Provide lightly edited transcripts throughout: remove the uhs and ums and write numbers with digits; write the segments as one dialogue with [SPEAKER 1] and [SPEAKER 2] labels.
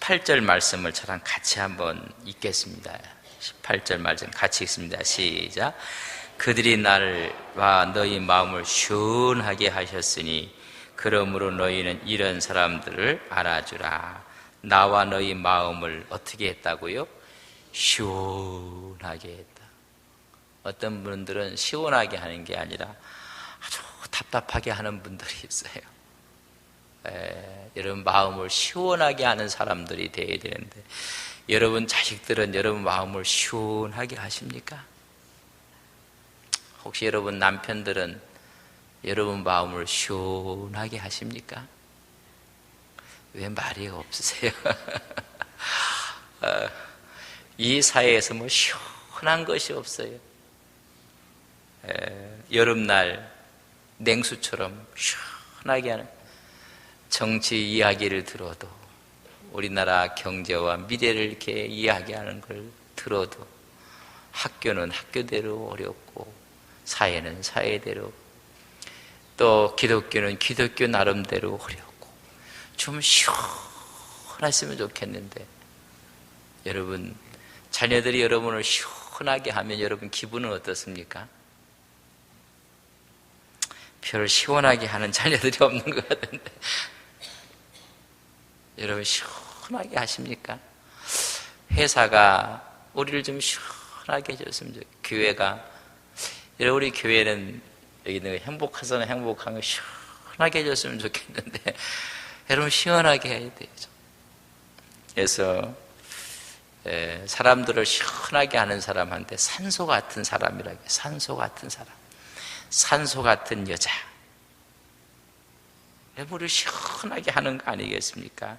[SPEAKER 1] 18절 말씀을 저랑 같이 한번 읽겠습니다. 18절 말씀 같이 읽습니다. 시작. 그들이 나와 너희 마음을 시원하게 하셨으니 그러므로 너희는 이런 사람들을 알아주라. 나와 너희 마음을 어떻게 했다고요? 시원하게 했다. 어떤 분들은 시원하게 하는 게 아니라 아주 답답하게 하는 분들이 있어요. 여러분 마음을 시원하게 하는 사람들이 되어야 되는데, 여러분 자식들은 여러분 마음을 시원하게 하십니까? 혹시 여러분 남편들은 여러분 마음을 시원하게 하십니까? 왜 말이 없으세요? 이 사회에서 뭐 시원한 것이 없어요. 여름날 냉수처럼 시원하게 하는, 정치 이야기를 들어도, 우리나라 경제와 미래를 이렇게 이야기하는 걸 들어도, 학교는 학교대로 어렵고 사회는 사회대로, 또 기독교는 기독교 나름대로 어렵고, 좀 시원했으면 좋겠는데, 여러분 자녀들이 여러분을 시원하게 하면 여러분 기분은 어떻습니까? 별 시원하게 하는 자녀들이 없는 것 같은데, 여러분 시원하게 하십니까? 회사가 우리를 좀 시원하게 해줬으면 좋겠어요. 교회가, 여러분 우리 교회는 여기 행복해서는 행복한 거 시원하게 해줬으면 좋겠는데, 여러분 시원하게 해야 되죠. 그래서 사람들을 시원하게 하는 사람한테 산소 같은 사람이라고 해요. 산소 같은 사람, 산소 같은 여자. 우리를 시원하게 하는 거 아니겠습니까?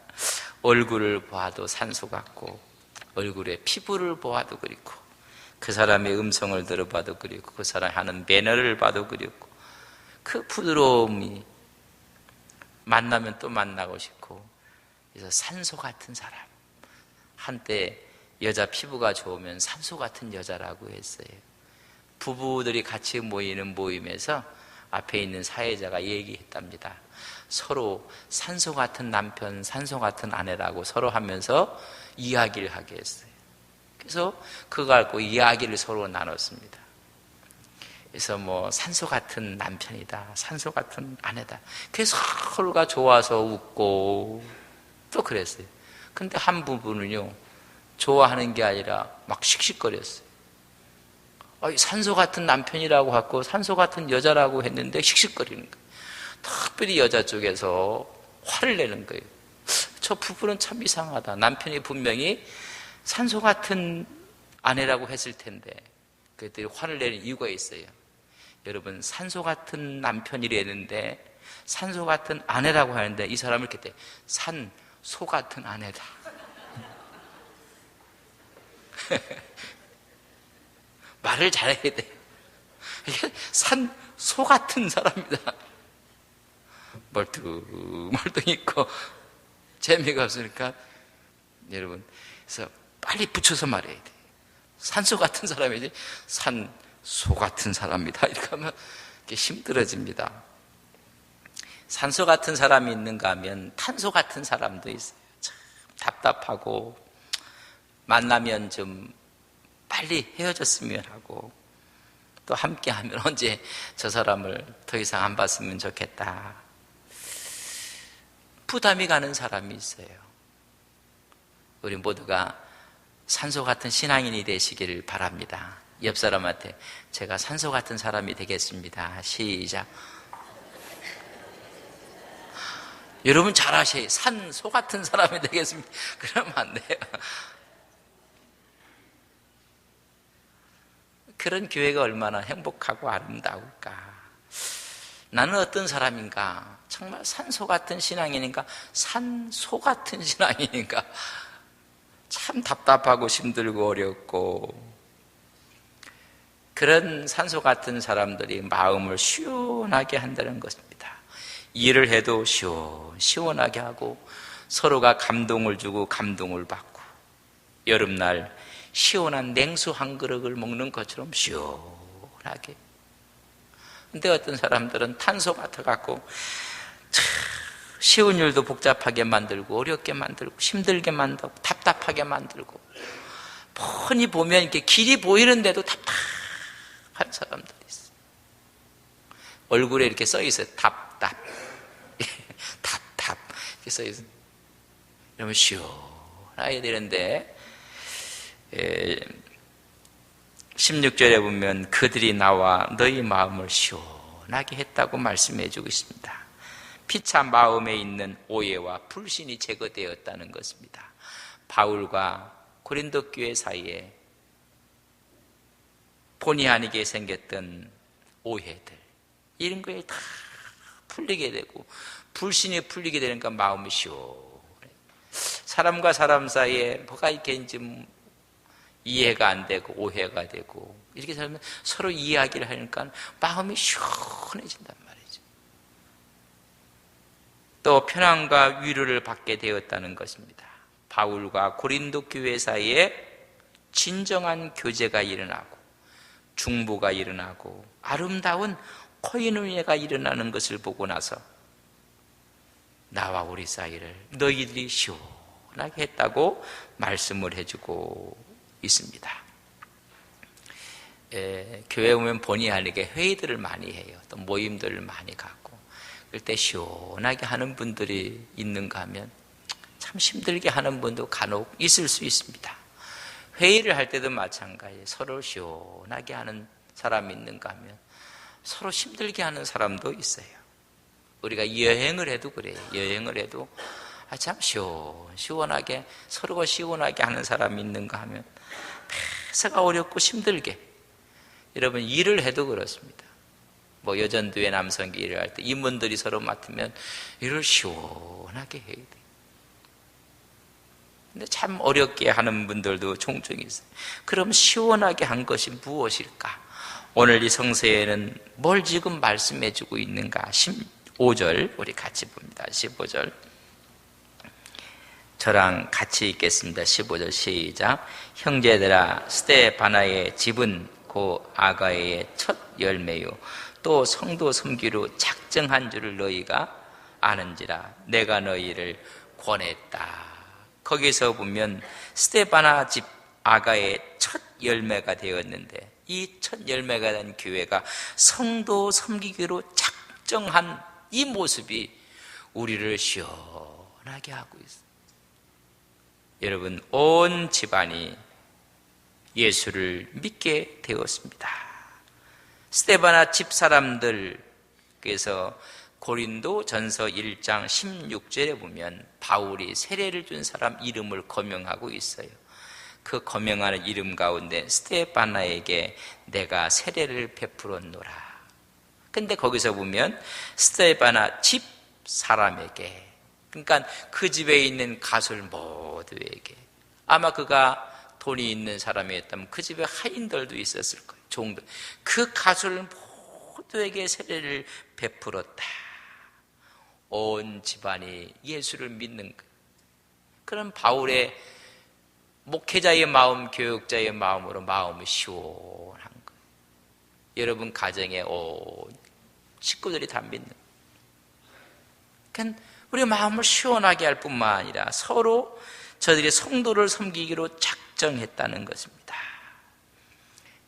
[SPEAKER 1] 얼굴을 보아도 산소 같고, 얼굴에 피부를 보아도 그렇고, 그 사람의 음성을 들어봐도 그렇고, 그 사람이 하는 매너를 봐도 그렇고, 그 부드러움이 만나면 또 만나고 싶고, 그래서 산소 같은 사람. 한때 여자 피부가 좋으면 산소 같은 여자라고 했어요. 부부들이 같이 모이는 모임에서 앞에 있는 사회자가 얘기했답니다. 서로 산소 같은 남편, 산소 같은 아내라고 서로 하면서 이야기를 하게 했어요. 그래서 그거 갖고 이야기를 서로 나눴습니다. 그래서 뭐 산소 같은 남편이다, 산소 같은 아내다. 그래서 서로가 좋아서 웃고 또 그랬어요. 근데 한 부부는요, 좋아하는 게 아니라 막 씩씩거렸어요. 산소 같은 남편이라고 하고 산소 같은 여자라고 했는데 씩씩거리는 거예요. 특별히 여자 쪽에서 화를 내는 거예요. 저 부부는 참 이상하다. 남편이 분명히 산소 같은 아내라고 했을 텐데 그들이 화를 내는 이유가 있어요. 여러분, 산소 같은 남편이랬는데 산소 같은 아내라고 하는데 이 사람을 이렇게 돼. 산소 같은 아내다. 말을 잘해야 돼. 산소 같은 사람이다. 멀뚱멀뚱 있고 재미가 없으니까 여러분, 그래서 빨리 붙여서 말해야 돼. 산소 같은 사람이지 산소 같은 사람이다 이렇게 하면 이렇게 힘들어집니다. 산소 같은 사람이 있는가 하면 탄소 같은 사람도 있어요. 참 답답하고 만나면 좀 빨리 헤어졌으면 하고, 또 함께하면 언제 저 사람을 더 이상 안 봤으면 좋겠다, 부담이 가는 사람이 있어요. 우리 모두가 산소 같은 신앙인이 되시기를 바랍니다. 옆 사람한테 제가 산소 같은 사람이 되겠습니다. 시작. 여러분 잘하셔요. 산소 같은 사람이 되겠습니다. 그러면 안 돼요. 그런 교회가 얼마나 행복하고 아름다울까. 나는 어떤 사람인가? 정말 산소 같은 신앙인인가? 산소 같은 신앙인인가? 참 답답하고 힘들고 어렵고, 그런 산소 같은 사람들이 마음을 시원하게 한다는 것입니다. 일을 해도 시원하게 하고, 서로가 감동을 주고 감동을 받고, 여름날 시원한 냉수 한 그릇을 먹는 것처럼 시원하게. 근데 어떤 사람들은 탄소 같아갖고 쉬운 일도 복잡하게 만들고 어렵게 만들고 힘들게 만들고 답답하게 만들고, 뻔히 보면 이렇게 길이 보이는데도 답답한 사람들이 있어요. 얼굴에 이렇게 써 있어요. 답답 답답 이렇게 써 있어요. 이러면 시원해야 되는데, 16절에 보면 그들이 나와 너희 마음을 시원하게 했다고 말씀해 주고 있습니다. 피차 마음에 있는 오해와 불신이 제거되었다는 것입니다. 바울과 고린도 교회 사이에 본의 아니게 생겼던 오해들, 이런 거에 다 풀리게 되고 불신이 풀리게 되니까 마음이 시원해. 사람과 사람 사이에 뭐가 있겠는지 이해가 안 되고 오해가 되고 이렇게 살면 서로 이야기를 하니까 마음이 시원해진단 말이죠. 또 편안과 위로를 받게 되었다는 것입니다. 바울과 고린도 교회 사이에 진정한 교제가 일어나고 중보가 일어나고 아름다운 코이노니아가 일어나는 것을 보고 나서 나와 우리 사이를 너희들이 시원하게 했다고 말씀을 해주고 있습니다. 교회 오면 본의 아니게 회의들을 많이 해요. 또 모임들을 많이 갖고, 그럴 때 시원하게 하는 분들이 있는가 하면 참 힘들게 하는 분도 간혹 있을 수 있습니다. 회의를 할 때도 마찬가지예요. 서로 시원하게 하는 사람이 있는가 하면 서로 힘들게 하는 사람도 있어요. 우리가 여행을 해도 그래요. 여행을 해도 참 시원하게, 서로가 시원하게 하는 사람이 있는가 하면 폐사가 어렵고 힘들게. 여러분, 일을 해도 그렇습니다. 뭐 여전도의 남성기 일을 할 때 임원들이 서로 맡으면 일을 시원하게 해야 돼요. 근데 참 어렵게 하는 분들도 종종 있어요. 그럼 시원하게 한 것이 무엇일까? 오늘 이 성서에는 뭘 지금 말씀해 주고 있는가? 15절 우리 같이 봅니다. 15절 저랑 같이 읽겠습니다. 15절 시작. 형제들아, 스데바나의 집은 고 아가의 첫 열매요 또 성도 섬기로 작정한 줄을 너희가 아는지라. 내가 너희를 권했다. 거기서 보면 스데바나 집 아가의 첫 열매가 되었는데, 이 첫 열매가 된 교회가 성도 섬기기로 작정한 이 모습이 우리를 시원하게 하고 있어요. 여러분, 온 집안이 예수를 믿게 되었습니다. 스데바나 집 사람들께서 고린도 전서 1장 16절에 보면 바울이 세례를 준 사람 이름을 거명하고 있어요. 그 거명하는 이름 가운데 스데바나에게 내가 세례를 베풀었노라. 근데 거기서 보면 스데바나 집 사람에게, 그러니까 그 집에 있는 가술 모두에게, 아마 그가 돈이 있는 사람이었다면 그 집에 하인들도 있었을 거예요. 종들. 그 가술 모두에게 세례를 베풀었다. 온 집안이 예수를 믿는 거예요. 그런 바울의 목회자의 마음, 교육자의 마음으로 마음이 시원한 거예요. 여러분 가정에 온 식구들이 다 믿는 거예요. 그러니까 우리 마음을 시원하게 할 뿐만 아니라 서로 저들이 성도를 섬기기로 작정했다는 것입니다.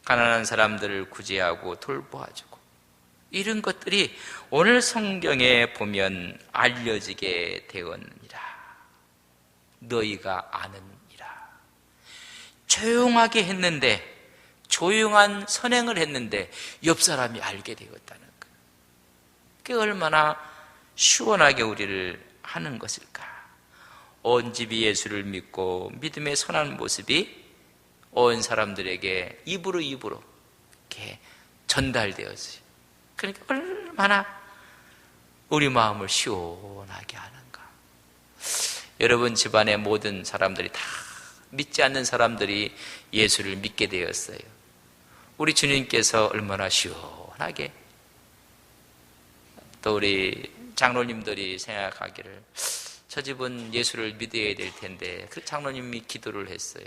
[SPEAKER 1] 가난한 사람들을 구제하고 돌보아주고, 이런 것들이 오늘 성경에 보면 알려지게 되었느니라. 너희가 아느니라. 조용하게 했는데, 조용한 선행을 했는데 옆 사람이 알게 되었다는 거예요. 그게 얼마나 시원하게 우리를 하는 것일까? 온 집이 예수를 믿고 믿음의 선한 모습이 온 사람들에게 입으로 이렇게 전달되었어요. 그러니까 얼마나 우리 마음을 시원하게 하는가. 여러분 집안의 모든 사람들이 다 믿지 않는 사람들이 예수를 믿게 되었어요. 우리 주님께서 얼마나 시원하게, 또 우리 장로님들이 생각하기를 저 집은 예수를 믿어야 될 텐데, 그 장로님이 기도를 했어요.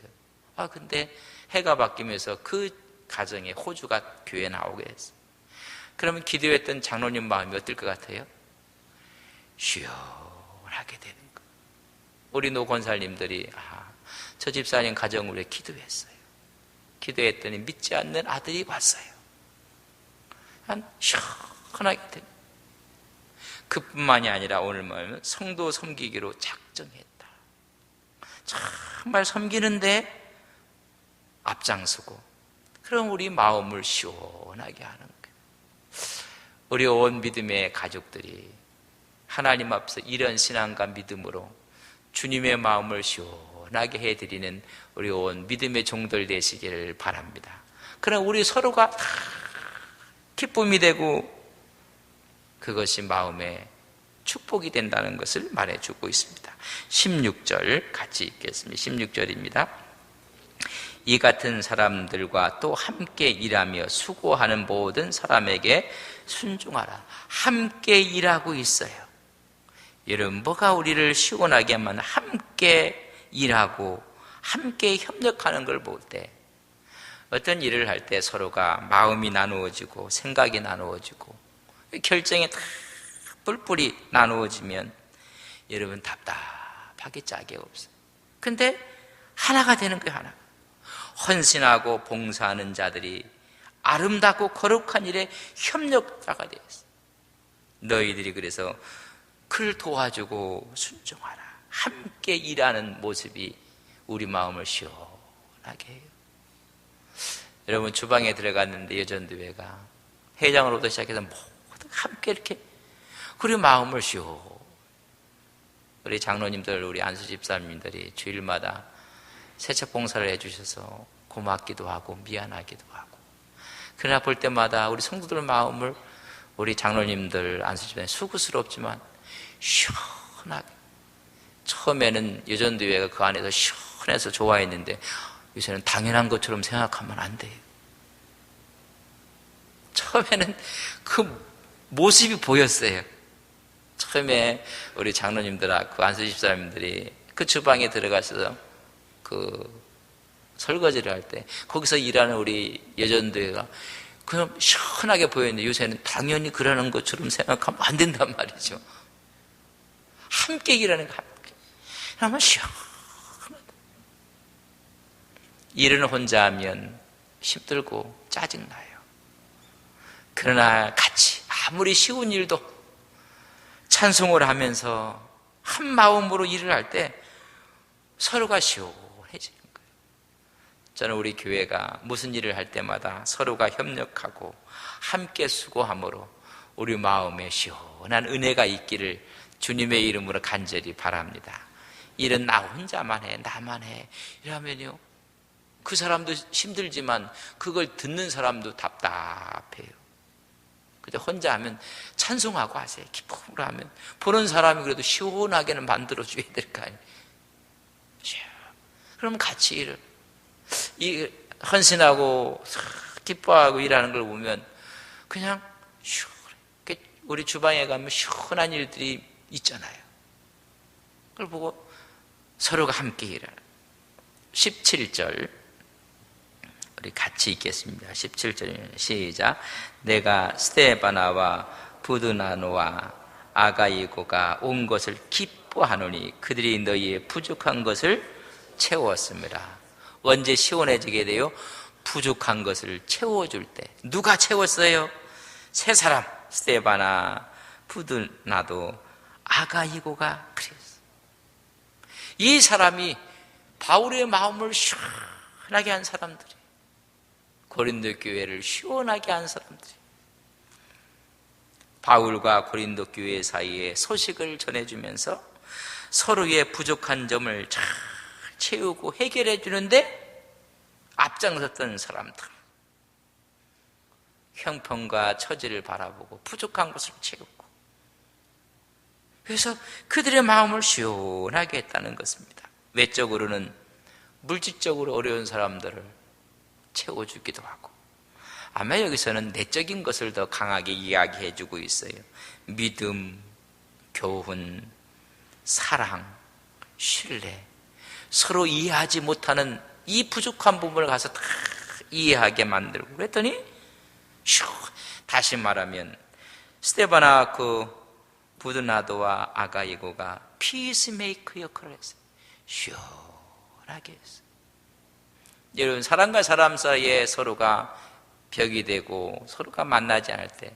[SPEAKER 1] 근데 해가 바뀌면서 그 가정에 호주가 교회에 나오게 했어요. 그러면 기도했던 장로님 마음이 어떨 것 같아요? 시원하게 시원하게 되는 거예요. 우리 노 권사님들이 저 집사님 가정을 위해 기도했어요. 기도했더니 믿지 않는 아들이 왔어요. 시원하게 되는. 그뿐만이 아니라 오늘 말하면 성도 섬기기로 작정했다. 정말 섬기는데 앞장서고, 그럼 우리 마음을 시원하게 하는 거예요. 우리 온 믿음의 가족들이 하나님 앞에서 이런 신앙과 믿음으로 주님의 마음을 시원하게 해드리는 우리 온 믿음의 종들 되시기를 바랍니다. 그럼 우리 서로가 다 기쁨이 되고 그것이 마음의 축복이 된다는 것을 말해주고 있습니다. 16절 같이 읽겠습니다. 16절입니다. 이 같은 사람들과 또 함께 일하며 수고하는 모든 사람에게 순종하라. 함께 일하고 있어요. 여러분, 뭐가 우리를 시원하게 하면 함께 일하고 함께 협력하는 걸 볼 때, 어떤 일을 할 때 서로가 마음이 나누어지고 생각이 나누어지고 결정이 다 뿔뿔이 나누어지면 여러분 답답하게 짝이 없어요. 근데 하나가 되는 거예요. 하나. 헌신하고 봉사하는 자들이 아름답고 거룩한 일에 협력자가 되었어요. 너희들이 그래서 그를 도와주고 순종하라. 함께 일하는 모습이 우리 마음을 시원하게 해요. 여러분, 주방에 들어갔는데 여전도회가 회장으로부터 시작해서 모두 함께 이렇게 그리고 마음을 시원. 우리 장로님들, 우리 안수 집사님들이 주일마다 세척 봉사를 해주셔서 고맙기도 하고 미안하기도 하고, 그러나 볼 때마다 우리 성도들 마음을 우리 장로님들, 안수 집사님 수고스럽지만 시원하게, 처음에는 여전도회가 그 안에서 시원해서 좋아했는데 요새는 당연한 것처럼 생각하면 안 돼요. 처음에는 그 모습이 보였어요. 처음에 우리 장로님들하고 안수 집사님들이 그 주방에 들어가서 그 설거지를 할 때 거기서 일하는 우리 여전도회가 그냥 시원하게 보였는데 요새는 당연히 그러는 것처럼 생각하면 안 된단 말이죠. 함께 일하는 거 함께. 그러면 시원하다. 일은 혼자 하면 힘들고 짜증나요. 그러나 같이 아무리 쉬운 일도 찬송을 하면서 한 마음으로 일을 할 때 서로가 시원해지는 거예요. 저는 우리 교회가 무슨 일을 할 때마다 서로가 협력하고 함께 수고함으로 우리 마음에 시원한 은혜가 있기를 주님의 이름으로 간절히 바랍니다. 일은 나 혼자만 해, 나만 해 이러면요, 그 사람도 힘들지만 그걸 듣는 사람도 답답해요. 그저 혼자 하면 찬송하고 하세요. 기쁨으로 하면 보는 사람이 그래도 시원하게는 만들어줘야 될 거 아니에요. 그럼 같이 일을 헌신하고 기뻐하고 일하는 걸 보면 그냥 시원해. 우리 주방에 가면 시원한 일들이 있잖아요. 그걸 보고 서로가 함께 일하는. 17절 우리 같이 읽겠습니다. 17절 시작. 내가 스데바나와 부드나노와 아가이고가 온 것을 기뻐하노니 그들이 너희의 부족한 것을 채웠습니다. 언제 시원해지게 돼요? 부족한 것을 채워줄 때. 누가 채웠어요? 세 사람, 스데바나, 부드나도, 아가이고가 그랬어요. 이 사람이 바울의 마음을 시원하게 한 사람들이, 고린도 교회를 시원하게 한 사람들이, 바울과 고린도 교회 사이에 소식을 전해주면서 서로의 부족한 점을 잘 채우고 해결해 주는데 앞장섰던 사람들, 형편과 처지를 바라보고 부족한 것을 채우고, 그래서 그들의 마음을 시원하게 했다는 것입니다. 외적으로는 물질적으로 어려운 사람들을 채워주기도 하고, 아마 여기서는 내적인 것을 더 강하게 이야기해 주고 있어요. 믿음, 교훈, 사랑, 신뢰, 서로 이해하지 못하는 이 부족한 부분을 가서 다 이해하게 만들고 그랬더니 다시 말하면 스데바나 그 부드나도와 아가이고가 피스메이커 역할을 했어요. 시원하게 했어요. 여러분, 사람과 사람 사이에 서로가 벽이 되고 서로가 만나지 않을 때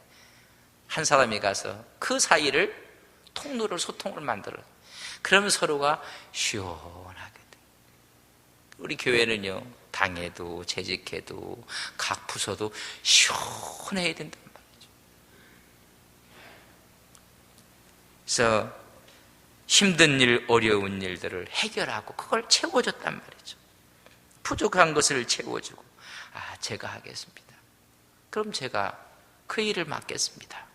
[SPEAKER 1] 한 사람이 가서 그 사이를 통로를, 소통을 만들어요. 그러면 서로가 시원하게 돼요. 우리 교회는요, 당에도 재직해도 각 부서도 시원해야 된단 말이죠. 그래서 힘든 일, 어려운 일들을 해결하고 그걸 채워줬단 말이죠. 부족한 것을 채워주고, 제가 하겠습니다. 그럼 제가 그 일을 맡겠습니다.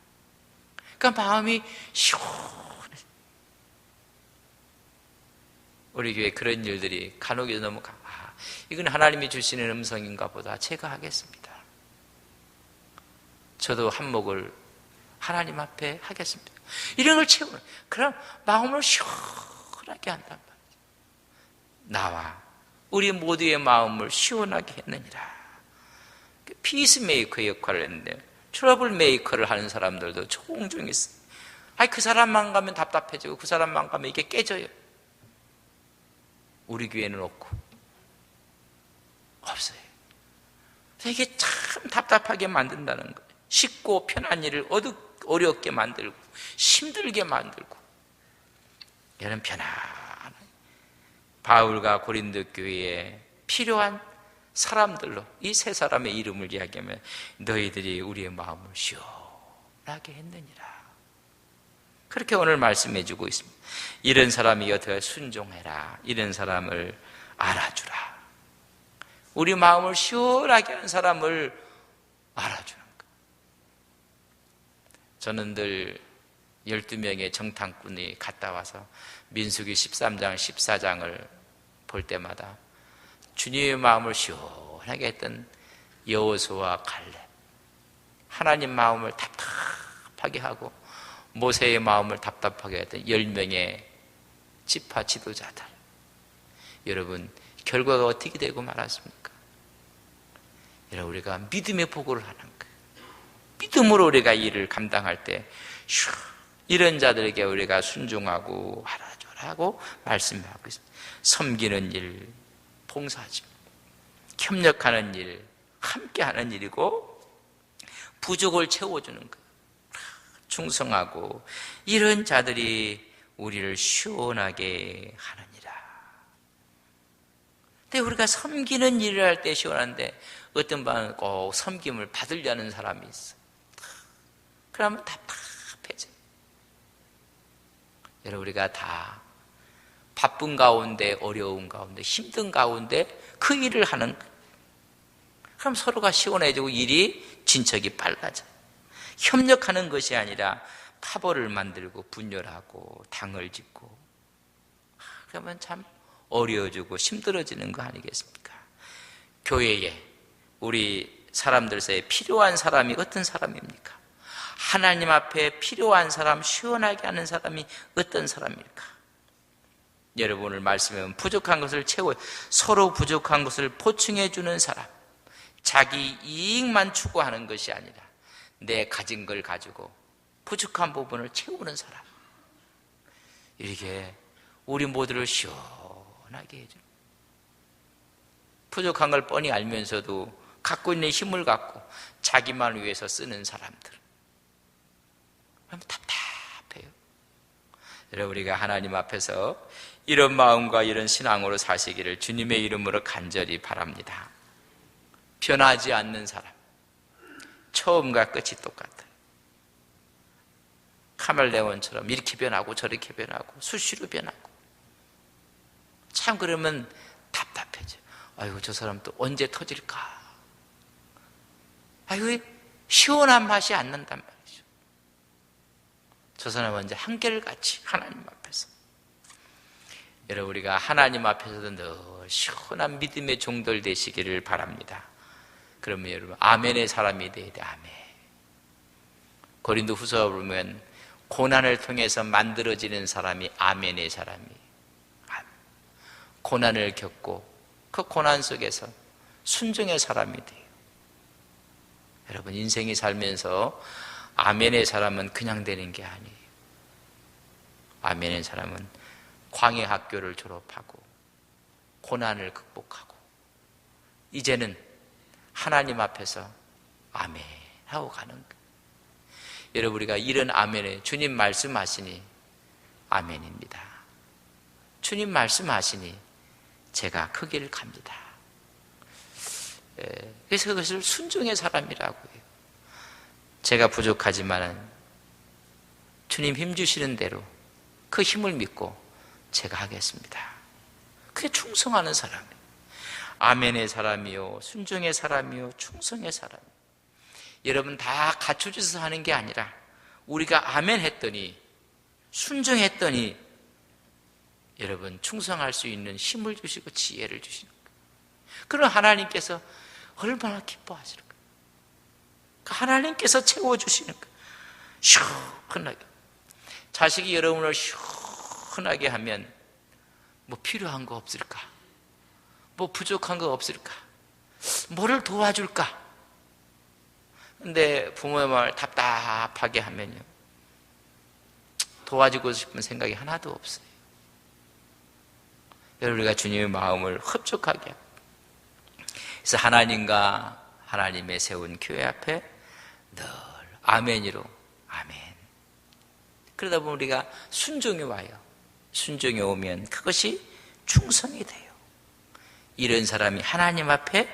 [SPEAKER 1] 그러니까 마음이 시원해. 우리 교회 그런 일들이 간혹에 너무 이건 하나님이 주시는 음성인가 보다. 제가 하겠습니다. 저도 한몫을 하나님 앞에 하겠습니다. 이런 걸 채우는, 그럼 마음을 시원하게 한단 말이죠. 나와 우리 모두의 마음을 시원하게 했느니라. 피스메이커 역할을 했는데, 트러블 메이커를 하는 사람들도 종종 있어요. 그 사람만 가면 답답해지고 그 사람만 가면 이게 깨져요. 우리 교회는 없어요. 이게 참 답답하게 만든다는 거예요. 쉽고 편한 일을 어렵게 만들고 힘들게 만들고. 여러분, 편안한 바울과 고린도 교회에 필요한 사람들로 이 세 사람의 이름을 이야기하면, 너희들이 우리의 마음을 시원하게 했느니라. 그렇게 오늘 말씀해 주고 있습니다. 이런 사람이 어떻게 순종해라. 이런 사람을 알아주라. 우리 마음을 시원하게 한 사람을 알아주는 것. 저는 늘 12명의 정탐꾼이 갔다 와서 민수기 13장, 14장을 볼 때마다 주님의 마음을 시원하게 했던 여호수아와 갈렙, 하나님 마음을 답답하게 하고 모세의 마음을 답답하게 했던 10명의 지파 지도자들. 여러분, 결과가 어떻게 되고 말았습니까? 여러분, 우리가 믿음의 보고를 하는 거예요. 믿음으로 우리가 일을 감당할 때 이런 자들에게 우리가 순종하고 알아줘라고 말씀하고 있습니다. 섬기는 일, 봉사하지, 협력하는 일, 함께하는 일이고 부족을 채워주는 거예요. 충성하고 이런 자들이 우리를 시원하게 하느니라. 근데 우리가 섬기는 일을 할 때 시원한데 어떤 분은 꼭 섬김을 받으려는 사람이 있어. 그러면 답답해져. 여러분, 우리가 다 바쁜 가운데, 어려운 가운데, 힘든 가운데 그 일을 하는 거예요. 그럼 서로가 시원해지고 일이 진척이 빨라져요. 협력하는 것이 아니라 파벌을 만들고 분열하고 당을 짓고, 그러면 참 어려워지고 힘들어지는 거 아니겠습니까? 교회에 우리 사람들 사이에 필요한 사람이 어떤 사람입니까? 하나님 앞에 필요한 사람, 시원하게 하는 사람이 어떤 사람입니까? 여러분, 오늘 말씀은 부족한 것을 채워 서로 부족한 것을 보충해 주는 사람, 자기 이익만 추구하는 것이 아니라 내 가진 걸 가지고 부족한 부분을 채우는 사람, 이렇게 우리 모두를 시원하게 해줘. 부족한 걸 뻔히 알면서도 갖고 있는 힘을 갖고 자기만 위해서 쓰는 사람들, 그럼 답답해요. 여러분, 우리가 하나님 앞에서 이런 마음과 이런 신앙으로 사시기를 주님의 이름으로 간절히 바랍니다. 변하지 않는 사람, 처음과 끝이 똑같아요. 카멜레온처럼 이렇게 변하고 저렇게 변하고 수시로 변하고, 참 그러면 답답해져. 아이고, 저 사람 또 언제 터질까? 아이고, 시원한 맛이 안 난단 말이죠. 저 사람은 언제 한결같이 하나님 앞에서. 여러분, 우리가 하나님 앞에서도 늘 시원한 믿음의 종들 되시기를 바랍니다. 그러면 여러분, 아멘의 사람이 돼야 돼. 아멘. 고린도 후서 보면 고난을 통해서 만들어지는 사람이 아멘의 사람이에요. 고난을 겪고 그 고난 속에서 순종의 사람이 돼요. 여러분, 인생이 살면서 아멘의 사람은 그냥 되는 게 아니에요. 아멘의 사람은 광해 학교를 졸업하고 고난을 극복하고 이제는 하나님 앞에서 아멘 하고 가는 거예요. 여러분, 우리가 이런 아멘에 주님 말씀하시니 아멘입니다. 주님 말씀하시니 제가 그 길 갑니다. 그래서 그것을 순종의 사람이라고 해요. 제가 부족하지만은 주님 힘 주시는 대로 그 힘을 믿고 제가 하겠습니다. 그게 충성하는 사람이에요. 아멘의 사람이요, 순종의 사람이요, 충성의 사람이요. 여러분, 다 갖춰져서 하는 게 아니라 우리가 아멘 했더니, 순종했더니 여러분 충성할 수 있는 힘을 주시고 지혜를 주시는 거예요. 그럼 하나님께서 얼마나 기뻐하시는 거예요. 하나님께서 채워주시는 거예요. 시원하게. 자식이 여러분을 시원하게 하면 뭐 필요한 거 없을까? 뭐 부족한 거 없을까? 뭐를 도와줄까? 근데 부모의 말 답답하게 하면요, 도와주고 싶은 생각이 하나도 없어요. 여러분, 우리가 주님의 마음을 흡족하게 하고, 그래서 하나님과 하나님의 세운 교회 앞에 늘 아멘이로 아멘. 그러다 보면 우리가 순종이 와요. 순종이 오면 그것이 충성이 돼요. 이런 사람이 하나님 앞에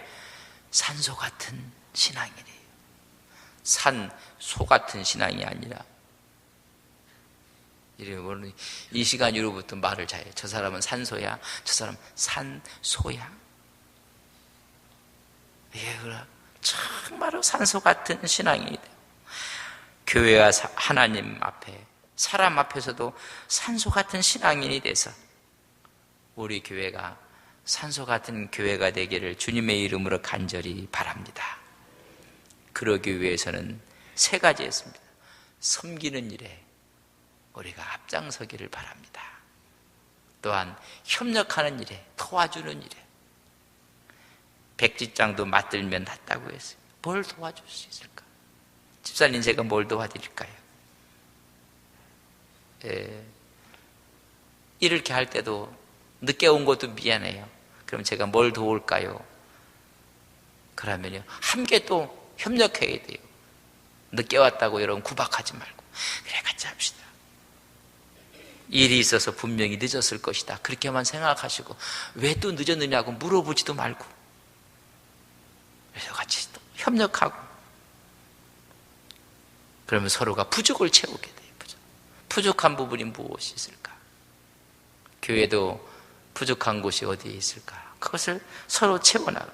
[SPEAKER 1] 산소 같은 신앙이래요. 산소 같은 신앙이 아니라, 이 시간 이후부터 말을 잘해요. 저 사람은 산소야, 저 사람은 산소야. 예, 그래. 정말로 산소 같은 신앙이 돼요. 교회와 하나님 앞에, 사람 앞에서도 산소 같은 신앙인이 돼서 우리 교회가 산소 같은 교회가 되기를 주님의 이름으로 간절히 바랍니다. 그러기 위해서는 세 가지 했습니다. 섬기는 일에 우리가 앞장서기를 바랍니다. 또한 협력하는 일에, 도와주는 일에, 백지장도 맞들면 낫다고 했어요. 뭘 도와줄 수 있을까? 집사님, 제가 뭘 도와드릴까요? 이렇게 할 때도 늦게 온 것도 미안해요. 그럼 제가 뭘 도울까요? 그러면요, 함께 또 협력해야 돼요. 늦게 왔다고 여러분 구박하지 말고, 그래 같이 합시다. 일이 있어서 분명히 늦었을 것이다, 그렇게만 생각하시고 왜 또 늦었느냐고 물어보지도 말고, 그래서 같이 또 협력하고, 그러면 서로가 부족을 채우게 돼요. 부족한 부분이 무엇이 있을까? 교회도 부족한 곳이 어디에 있을까? 그것을 서로 채워나가.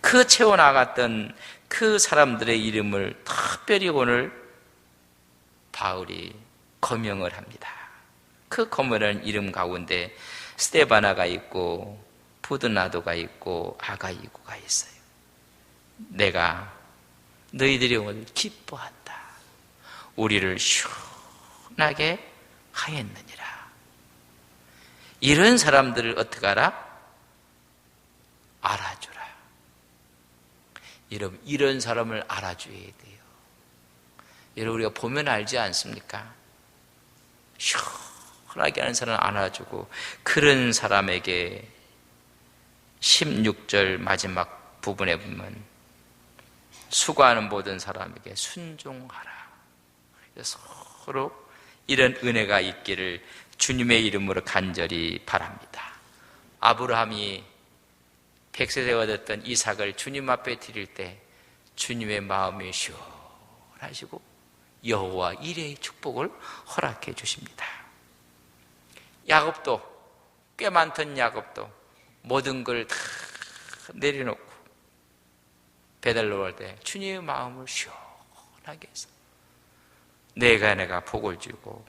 [SPEAKER 1] 그 채워나갔던 그 사람들의 이름을 특별히 오늘 바울이 거명을 합니다. 그 거명하는 이름 가운데 스데바나가 있고 부드나도가 있고 아가이고가 있어요. 내가 너희들이 오늘 기뻐한다. 우리를 시원하게 하였느니라. 이런 사람들을 어떻게 하라? 알아주라. 여러분, 이런 사람을 알아줘야 돼요. 여러분, 우리가 보면 알지 않습니까? 시원하게 하는 사람을 알아주고, 그런 사람에게 16절 마지막 부분에 보면 수고하는 모든 사람에게 순종하라. 서로 이런 은혜가 있기를 주님의 이름으로 간절히 바랍니다. 아브라함이 100세 얻었던 이삭을 주님 앞에 드릴 때 주님의 마음이 시원하시고 여호와 이레의 축복을 허락해 주십니다. 야곱도, 꽤 많던 야곱도 모든 걸 다 내려놓고 배달로 올 때 주님의 마음을 시원하게 해서 내가 복을 주고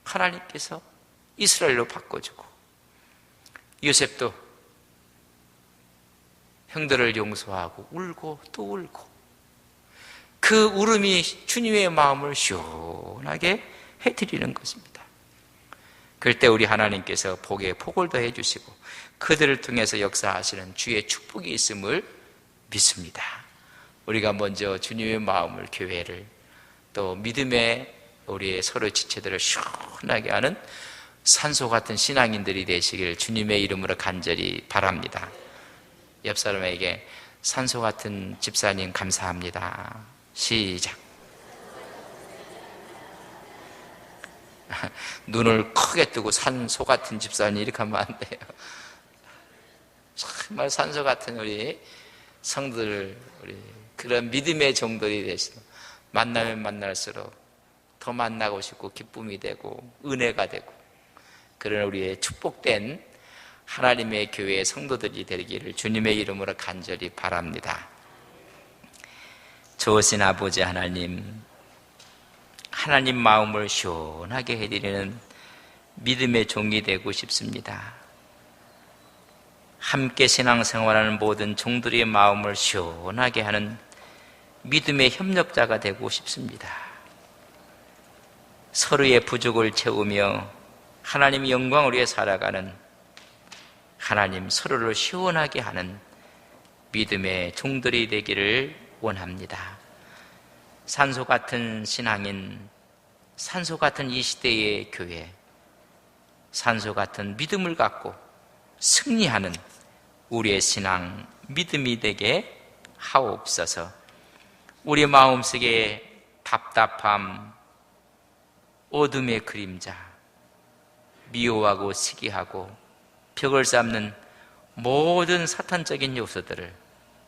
[SPEAKER 1] 하나님께서 이스라엘로 바꿔주고, 요셉도 형들을 용서하고 울고 또 울고, 그 울음이 주님의 마음을 시원하게 해드리는 것입니다. 그럴 때 우리 하나님께서 복에 복을 더해 주시고 그들을 통해서 역사하시는 주의 축복이 있음을 믿습니다. 우리가 먼저 주님의 마음을, 교회를, 또 믿음의 우리의 서로 지체들을 시원하게 하는 산소 같은 신앙인들이 되시길 주님의 이름으로 간절히 바랍니다. 옆 사람에게 산소 같은 집사님 감사합니다. 시작. 눈을 크게 뜨고 산소 같은 집사님 이렇게 하면 안 돼요. 정말 산소 같은 우리 성들, 우리 그런 믿음의 종들이 되시고 만나면 만날수록 더 만나고 싶고 기쁨이 되고 은혜가 되고 그런 우리의 축복된 하나님의 교회의 성도들이 되기를 주님의 이름으로 간절히 바랍니다. 좋으신 아버지 하나님, 하나님 마음을 시원하게 해드리는 믿음의 종이 되고 싶습니다. 함께 신앙생활하는 모든 종들의 마음을 시원하게 하는 믿음의 협력자가 되고 싶습니다. 서로의 부족을 채우며 하나님의 영광을 위해 살아가는 하나님 서로를 시원하게 하는 믿음의 종들이 되기를 원합니다. 산소 같은 신앙인, 산소 같은 이 시대의 교회, 산소 같은 믿음을 갖고 승리하는 우리의 신앙, 믿음이 되게 하옵소서. 우리 마음속에 답답함, 어둠의 그림자, 미워하고 시기하고 벽을 쌓는 모든 사탄적인 요소들을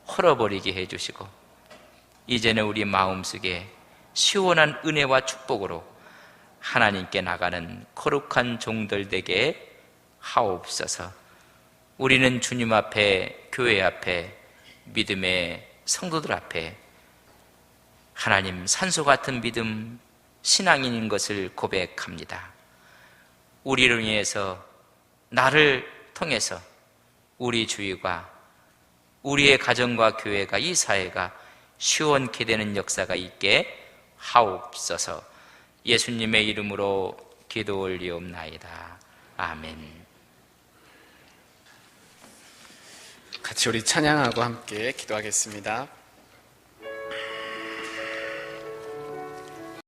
[SPEAKER 1] 헐어버리게 해주시고 이제는 우리 마음속에 시원한 은혜와 축복으로 하나님께 나가는 거룩한 종들 되게 하옵소서. 우리는 주님 앞에, 교회 앞에, 믿음의 성도들 앞에 하나님 산소 같은 믿음, 신앙인인 것을 고백합니다. 우리를 위해서, 나를 통해서 우리 주위가, 우리의 가정과 교회가, 이 사회가 시원케 되는 역사가 있게 하옵소서. 예수님의 이름으로 기도 올리옵나이다. 아멘.
[SPEAKER 2] 같이 우리 찬양하고 함께 기도하겠습니다.